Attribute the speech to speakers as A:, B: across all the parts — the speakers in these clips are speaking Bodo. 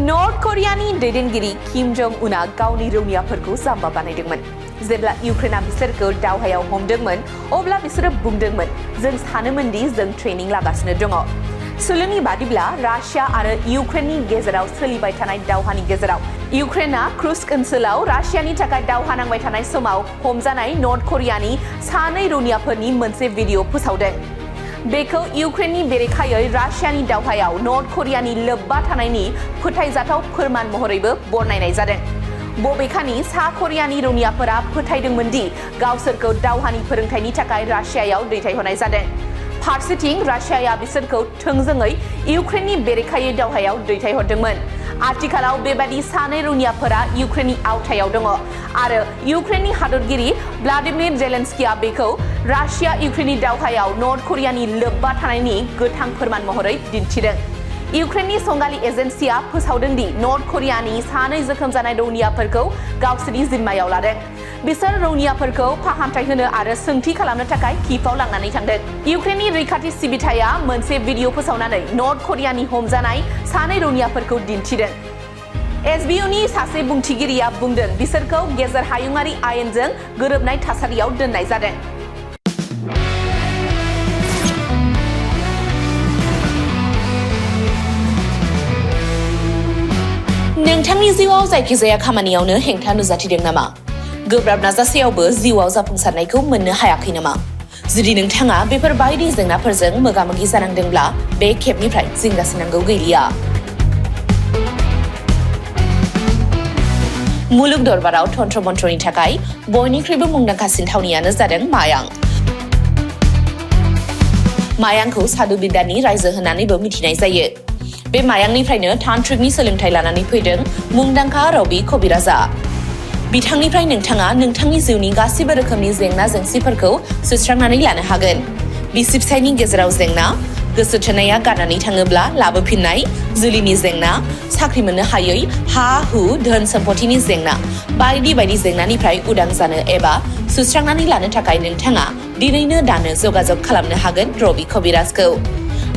A: नर्थ कोरियानि दैदेनगिरि किम जं उना गावनि रौनियाफोरखौ जाम्बा बानायदोंमोन। जेब्ला इउक्रेना बिसोरखौ दावहायाव हमदोंमोन अब्ला बिसोरो बुंदोंमोन जों सानोमोनदि जों ट्रेनिं लागासिनो दङ। सुलुंनि बादिब्ला रासिया आरो इउक्रेननि गेजेराव सोलिबाय थानाय दावहानि गेजेराव इउक्रेना क्रुस्क ओनसोलाव रासियानि थाखाय दावहा नांबाय थानाय समाव हमजानाय नर्थ कोरियानि सानै रौनियाफोरनि मोनसे भिडिअ फोसावदों। बेखौ इउक्रेननि बेरेखायै रासियानि दावहायाव नर्थ कोरियानि लोब्बा थानायनि फोथायजाथाव फोरमान महरैबो बरनायनाय जादों। बबेखानि सा कोरियानि रौनियाफोरा फोथायदोंमोन दि गावसोरखौ दावहानि फोरोंथायनि थाखाय रासियायाव दैथायहरनाय जादों। फारसेथिं रासियाया बिसोरखौ थोंजोङै इउक्रेननि बेरेखायै दावहायाव दैथायहरदोंमोन। आथिखालाव बेबादि सानै रौनियाफोरा इउक्रेननि आवथायाव दङ आरो इउक्रेननि हादरगिरि व्लादिमिर जेलेन्स्किया बेखौ रासिया इउक्रेननि दावहायाव नर्थ कोरियानि लोब्बा थानायनि गोथां फोरमान महरै दिन्थिदों। इउक्रेननि संगालि एजेन्सिया फोसावदों दि नर्थ कोरियानि सानै जोखोम जानाय रौनियाफोरखौ गावसोरनि जिम्मायाव लादों। बिसोर रौनियाफोरखौ फाहामथाय होनो आरो सोंथि खालामनो थाखाय किफआव लांनानै थांदों। इउक्रेननि रैखाथि सिबिथाया मोनसे भिडिअ फोसावनानै नर्थ कोरियानि हमजानाय सानै रौनियाफोरखौ दिन्थिदों। एसबिइउनि सासे बुंथिगिरिया बुंदों बिसोरखौ गेजेर हायुंआरि आयेनजों गोरोबनाय थासारियाव दोननाय जादों। नोंथांनि जिउआव जायखिजाया खामानियावनो हेंथा नुजाथिदों नामा? गोब्राब नाजासेयावबो जिउआव जाफुंसारनायखौ मोननो हायाखै नामा? जुदि नोंथाङा बेफोर बायदि जेंनाफोरजों मोगा-मोगि जानांदोंब्ला बे खेबनिफ्राय जिंगासिनांगौ गैलिया। मुलुग दरबाराव तन्त्र मन्त्रनि थाखाय बयनिख्रुइबो मुंदांखासिन थावनियानो जादों मायां। मायांखौ साधु बिद्यानि रायजो होननानैबो मिथिनाय जायो। बे मायांनिफ्रायनो तान्त्रिकनि सोलोंथाइ लानानै फैदों मुंदांखा रबि कबिराजआ। बिथांनिफ्राय नोंथाङा नोंथांनि जिउनि गासिबो रोखोमनि जेंना जेंसिफोरखौ सुस्रांनानै लानो हागोन। बिसि फिसायनि गेजेराव जेंना, गोसो थोनाया गारनानै थाङोब्ला लाबोफिननाय, जुलिनि जेंना, साख्रि मोननो हायै, हा-हु, धोन सम्पथिनि जेंना बायदि बायदि जेंनानिफ्राय उदां जानो एबा सुस्रांनानै लानो थाखाय नोंथाङा दिनैनो दानो जगाजग खालामनो हागोन रबि कबिराजखौ।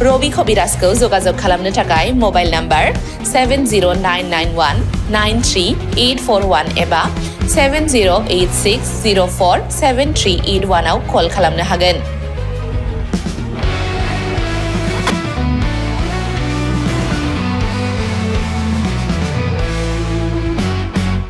A: रबि कबिराजखौ जगाजग खालामनो थाखाय मबाइल नाम्बार 7099193841 एबा 7086047381 आव कल खालामनो हागोन।